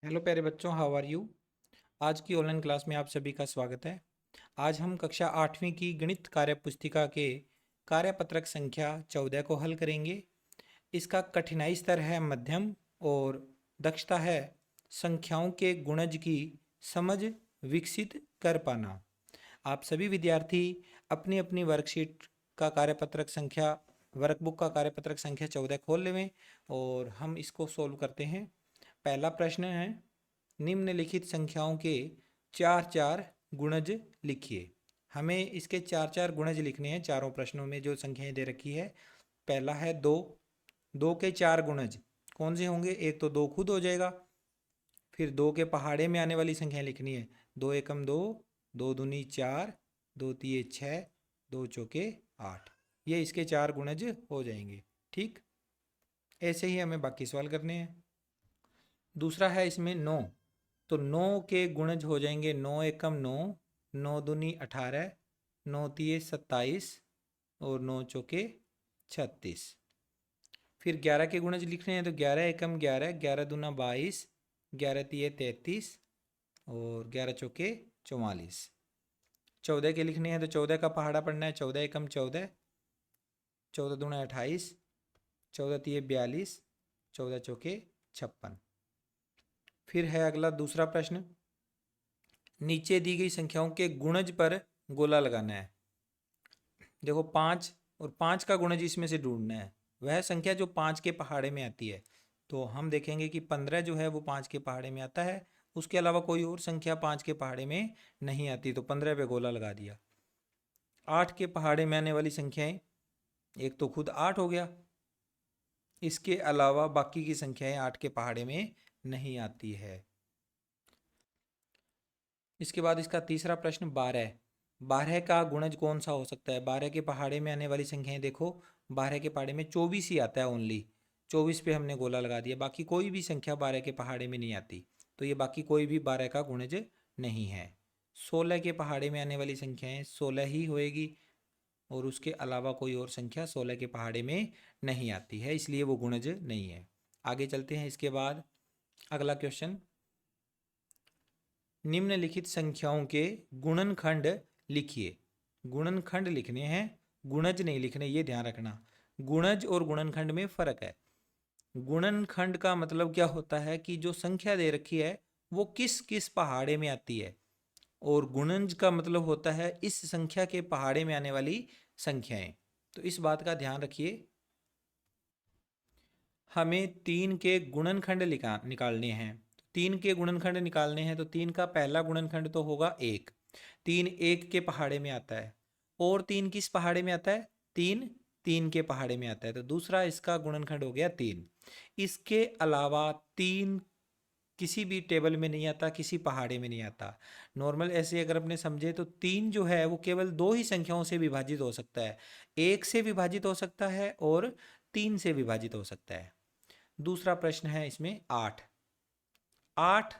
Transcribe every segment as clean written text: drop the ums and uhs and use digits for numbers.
Hello प्यारे बच्चों, how are you. आज की ऑनलाइन क्लास में आप सभी का स्वागत है। आज हम कक्षा 8वीं की गणित कार्य पुस्तिका के कार्यपत्रक संख्या 14 को हल करेंगे। इसका कठिनाई स्तर है मध्यम और दक्षता है संख्याओं के गुणज की समझ विकसित कर पाना। आप सभी विद्यार्थी अपनी अपनी वर्कशीट का कार्यपत्रक संख्या वर्कबुक का कार्यपत्रक संख्या 14 खोल लेवें और हम इसको सोल्व करते हैं। पहला प्रश्न है, निम्नलिखित संख्याओं के चार चार गुणज लिखिए। हमें इसके चार चार गुणज लिखने हैं चारों प्रश्नों में जो संख्याएं दे रखी है। पहला है दो। दो के चार गुणज कौन से होंगे? एक तो दो खुद हो जाएगा। फिर दो के पहाड़े में आने वाली संख्याएं लिखनी है। दो एकम दो, दो दूनी चार, दो तिये छः, दो चौके आठ। ये इसके चार गुणज हो जाएंगे। ठीक, ऐसे ही हमें बाकी सवाल करने हैं। दूसरा है इसमें नौ। तो नौ के गुणज हो जाएंगे नौ एकम नौ, नौ दूनी 18, नौ तिये 27 और नौ चौके 36। फिर 11 के गुणज लिखने हैं तो 11 एकम 11, 11 दूना 22, 11 तिये 33 और 11 चौके 44। 14 के लिखने हैं तो 14 का पहाड़ा पढ़ना है। 14 एकम 14, 14 दूना 28, 14 तिये 42, 14 चौके 56। फिर है अगला दूसरा प्रश्न, नीचे दी गई संख्याओं के गुणज पर गोला लगाना है। देखो 5 और 5 का गुणज इसमें से ढूंढना है। वह संख्या जो 5 के पहाड़े में आती है। तो हम देखेंगे कि 15 जो है वो 5 के पहाड़े में आता है। उसके अलावा कोई और संख्या 5 के पहाड़े में नहीं आती, तो 15 पे गोला लगा दिया। 8 के पहाड़े में आने वाली संख्याएं, एक तो खुद 8 हो गया, इसके अलावा बाकी की संख्याएं 8 के पहाड़े में नहीं आती है। इसके बाद इसका तीसरा प्रश्न 12। 12 का गुणज कौन सा हो सकता है? 12 के पहाड़े में आने वाली संख्याएं देखो, 12 के पहाड़े में 24 ही आता है ओनली। 24 पे हमने गोला लगा दिया, बाकी कोई भी संख्या 12 के पहाड़े में नहीं आती। तो ये बाकी कोई भी 12 का गुणज नहीं है। 16 के पहाड़े में आने वाली संख्याएं 16 ही होएगी और उसके अलावा कोई और संख्या 16 के पहाड़े में नहीं आती है, इसलिए वो गुणज नहीं है। आगे चलते हैं। इसके बाद अगला क्वेश्चन, निम्नलिखित संख्याओं के गुणनखंड लिखिए। गुणनखंड लिखने हैं, गुणज नहीं लिखने, ये ध्यान रखना। गुणज और गुणनखंड में फर्क है। गुणनखंड का मतलब क्या होता है कि जो संख्या दे रखी है वो किस किस पहाड़े में आती है, और गुणज का मतलब होता है इस संख्या के पहाड़े में आने वाली संख्याएं। तो इस बात का ध्यान रखिए। हमें 3 के गुणनखंड निकालने हैं। 3 के गुणनखंड निकालने हैं तो 3 का पहला गुणनखंड तो होगा 1। 3 1 के पहाड़े में आता है। और 3 किस पहाड़े में आता है? 3 3 के पहाड़े में आता है, तो दूसरा इसका गुणनखंड हो गया 3। इसके अलावा 3 किसी भी टेबल में नहीं आता, किसी पहाड़े में नहीं आता। नॉर्मल ऐसे अगर अपने समझे तो 3 जो है वो केवल दो ही संख्याओं से विभाजित हो सकता है। 1 से विभाजित हो सकता है और 3 से विभाजित हो सकता है। दूसरा प्रश्न है इसमें 8। 8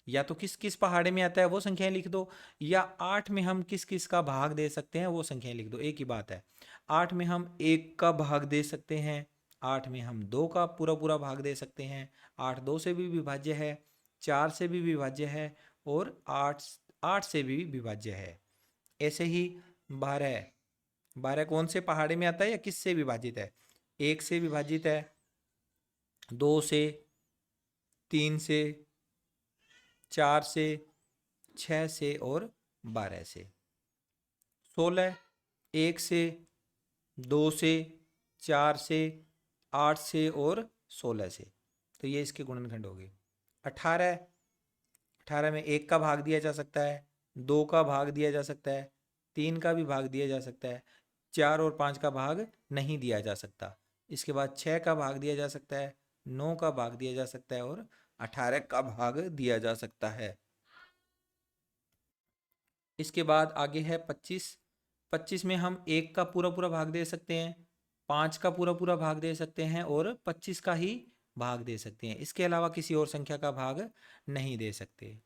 या तो किस किस पहाड़े में आता है वो संख्याएं लिख दो, या 8 में हम किस किस का भाग दे सकते हैं वो संख्याएं लिख दो, एक ही बात है। 8 में हम 1 का भाग दे सकते हैं, 8 में हम 2 का पूरा पूरा भाग दे सकते हैं। 8 2 से भी विभाज्य है, 4 से भी विभाज्य है और 8 8 से भी विभाज्य है। ऐसे ही 12। 12 कौन से पहाड़े में आता है या किस से विभाजित है? 1 से विभाजित है, 2 से, 3 से, 4 से, 6 से और 12 से। 16 1 से, 2 से, 4 से, 8 से और 16 से। तो ये इसके गुणनखंड हो गए। 18। 18 में 1 का भाग दिया जा सकता है, 2 का भाग दिया जा सकता है, 3 का भी भाग दिया जा सकता है, 4 और 5 का भाग नहीं दिया जा सकता। इसके बाद 6 का भाग दिया जा सकता है, 9 का भाग दिया जा सकता है और 18 का भाग दिया जा सकता है। इसके बाद आगे है 25। 25 में हम 1 का पूरा पूरा भाग दे सकते हैं, 5 का पूरा पूरा भाग दे सकते हैं और 25 का ही भाग दे सकते हैं। इसके अलावा किसी और संख्या का भाग नहीं दे सकते।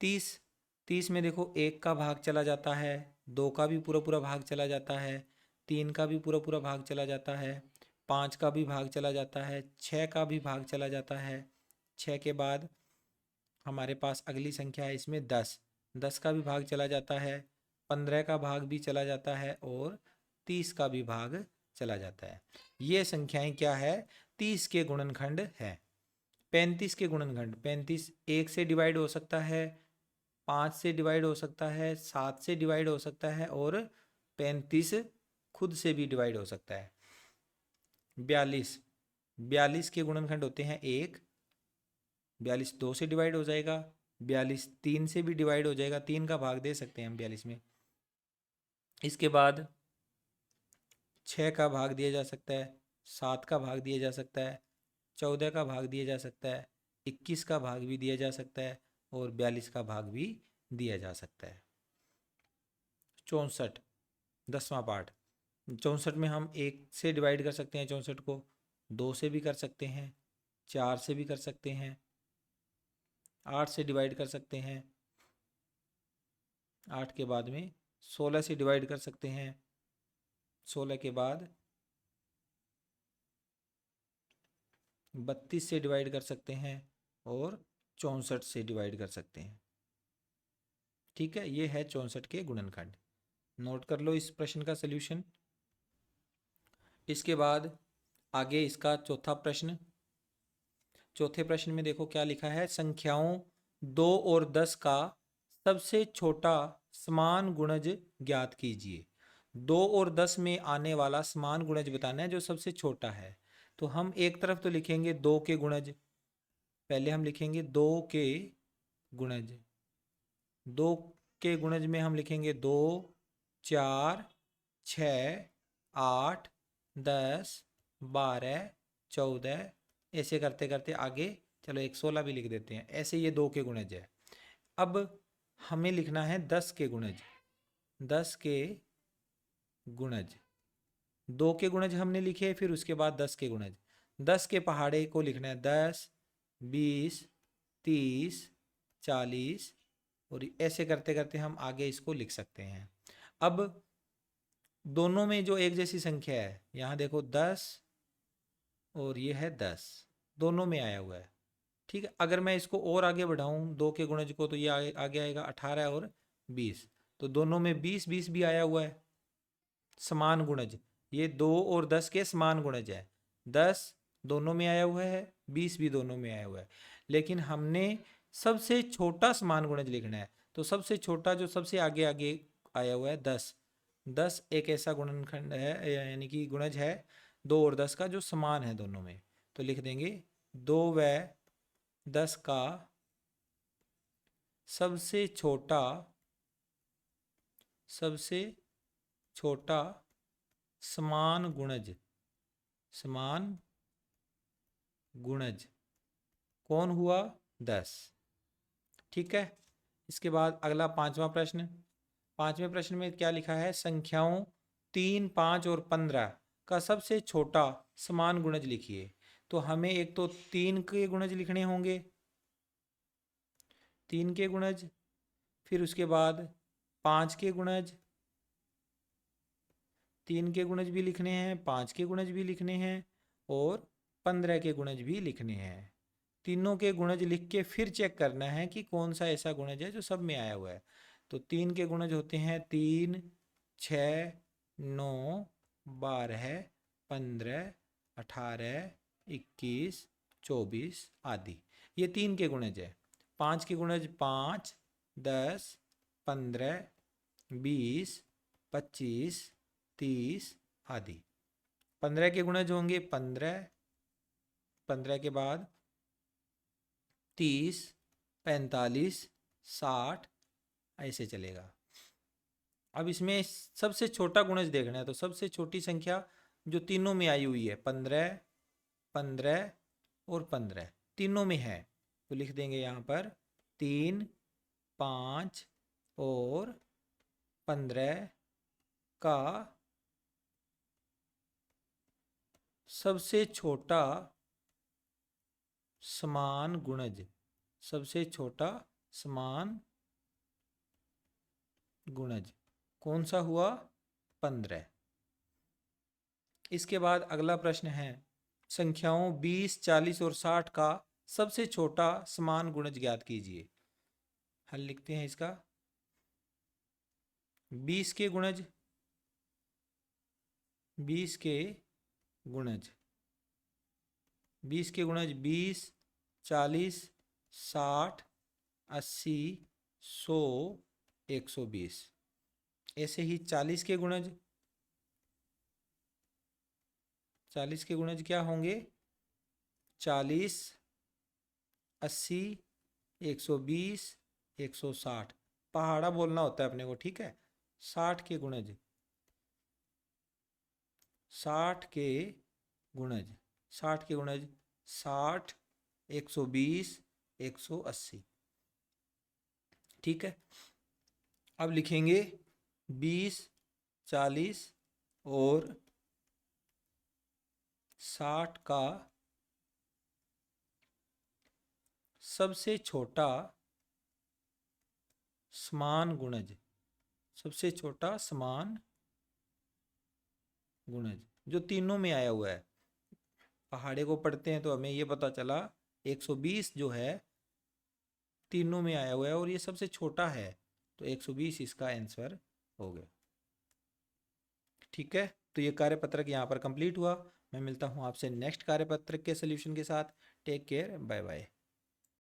30। 30 में देखो 1 का भाग चला जाता है, 2 का भी पूरा पूरा भाग चला जाता है, 3 का भी पूरा पूरा भाग चला जाता है, 5 का भी भाग चला जाता है, 6 का भी भाग चला जाता है। 6 के बाद हमारे पास अगली संख्या है इसमें 10। 10 का भी भाग चला जाता है, 15 का भाग भी चला जाता है और 30 का भी भाग चला जाता है। ये संख्याएं क्या है? 30 के गुणनखंड है। 35 के गुणनखंड, 35 1 से डिवाइड हो सकता है, 5 से डिवाइड हो सकता है, 7 से डिवाइड हो सकता है और 35 खुद से भी डिवाइड हो सकता है। 42 के गुणनखंड होते हैं 1, 42 2 से डिवाइड हो जाएगा, 42 3 से भी डिवाइड हो जाएगा, 3 का भाग दे सकते हैं हम 42 में। इसके बाद 6 का भाग दिया जा सकता है, 7 का भाग दिया जा सकता है, 14 का भाग दिया जा सकता है, 21 का भाग भी दिया जा सकता है और 42 का भाग भी दिया जा सकता है। 64 10वां पार्ट। 64 में हम 1 से डिवाइड कर सकते हैं, 64 को 2 से भी कर सकते हैं, 4 से भी कर सकते हैं, 8 से डिवाइड कर सकते हैं, 8 के बाद में 16 से डिवाइड कर सकते हैं, 16 के बाद 32 से डिवाइड कर सकते हैं और 64 से डिवाइड कर सकते हैं। ठीक है, ये है 64 के गुणनखंड। नोट कर लो इस प्रश्न का सल्यूशन। इसके बाद आगे इसका चौथा प्रश्न। चौथे प्रश्न में देखो क्या लिखा है, संख्याओं 2 और 10 का सबसे छोटा समान गुणज ज्ञात कीजिए। 2 और 10 में आने वाला समान गुणज बताना है जो सबसे छोटा है। तो हम एक तरफ तो लिखेंगे 2 के गुणज, पहले हम लिखेंगे 2 के गुणज। 2 के गुणज में हम लिखेंगे 2 4 6 8 10 12 14, ऐसे करते करते आगे चलो एक 16 भी लिख देते हैं। ऐसे ये 2 के गुणज है। अब हमें लिखना है 10 के गुणज। 10 के गुणज, 2 के गुणज हमने लिखे, फिर उसके बाद 10 के गुणज। 10 के पहाड़े को लिखना है 10 20 30 40 और ऐसे करते करते हम आगे इसको लिख सकते हैं। अब दोनों में जो एक जैसी संख्या है, यहाँ देखो 10 और ये है 10, दोनों में आया हुआ है। ठीक है, अगर मैं इसको और आगे बढ़ाऊं 2 के गुणज को, तो ये आगे आएगा 18 और 20, तो दोनों में 20 20 भी आया हुआ है। समान गुणज, ये 2 और 10 के समान गुणज है। 10 दोनों में आया हुआ है, 20 भी दोनों में आया हुआ है, लेकिन हमने सबसे छोटा समान गुणज लिखना है। तो सबसे छोटा जो सबसे आगे आगे आया हुआ है 10, 10 एक ऐसा गुणनखंड है, यानी कि गुणज है 2 और 10 का जो समान है दोनों में। तो लिख देंगे 2 व 10 का सबसे छोटा समान गुणज कौन हुआ? 10। ठीक है, इसके बाद अगला 5वां प्रश्न। 5वें प्रश्न में क्या लिखा है, संख्याओं 3 5 और 15 का सबसे छोटा समान गुणज लिखिए। तो हमें एक तो 3 के गुणज लिखने होंगे, 3 के गुणज, फिर उसके बाद 5 के गुणज, 3 के गुणज भी लिखने हैं, 5 के गुणज भी लिखने हैं और 15 के गुणज भी लिखने हैं। तीनों के गुणज लिख के फिर चेक करना है कि कौन सा ऐसा गुणज है जो सब में आया हुआ है। तो 3 के गुणज होते हैं 3 6 9 12 15 18 21 24 आदि, ये 3 के गुणज है। 5 के गुणज 5 10 15 20 25 30 आदि। 15 के गुणज होंगे 15, 15 के बाद 30 45 60, ऐसे चलेगा। अब इसमें सबसे छोटा गुणज देखना है, तो सबसे छोटी संख्या जो तीनों में आई हुई है 15 15 और 15 तीनों में है, तो लिख देंगे यहाँ पर 3 5 और 15 का सबसे छोटा समान गुणज, सबसे छोटा समान गुणज कौन सा हुआ? 15। इसके बाद अगला प्रश्न है, संख्याओं 20 40 और 60 का सबसे छोटा समान गुणज ज्ञात कीजिए। हल लिखते हैं इसका। 20 के गुणज, 20 के गुणज, 20 के गुणज 20, 40, 60, 80, 100, 120। ऐसे ही 40 के गुणज, 40 के गुणज क्या होंगे? 40, 80, 120, 160। पहाड़ा बोलना होता है अपने को, ठीक है। 60 के गुणज, 60 के गुणज, 60 के गुणज 60, 120, 180। ठीक है। अब लिखेंगे 20, 40 और 60 का सबसे छोटा समान गुणज, सबसे छोटा समान गुणज जो तीनों में आया हुआ है। पहाड़े को पढ़ते हैं तो हमें ये पता चला 120 जो है तीनों में आया हुआ है और ये सबसे छोटा है, तो 120 इसका आंसर हो गया। ठीक है, तो ये कार्यपत्रक यहाँ पर कंप्लीट हुआ। मैं मिलता हूँ आपसे नेक्स्ट कार्यपत्रक के सोल्यूशन के साथ। Take care, bye bye.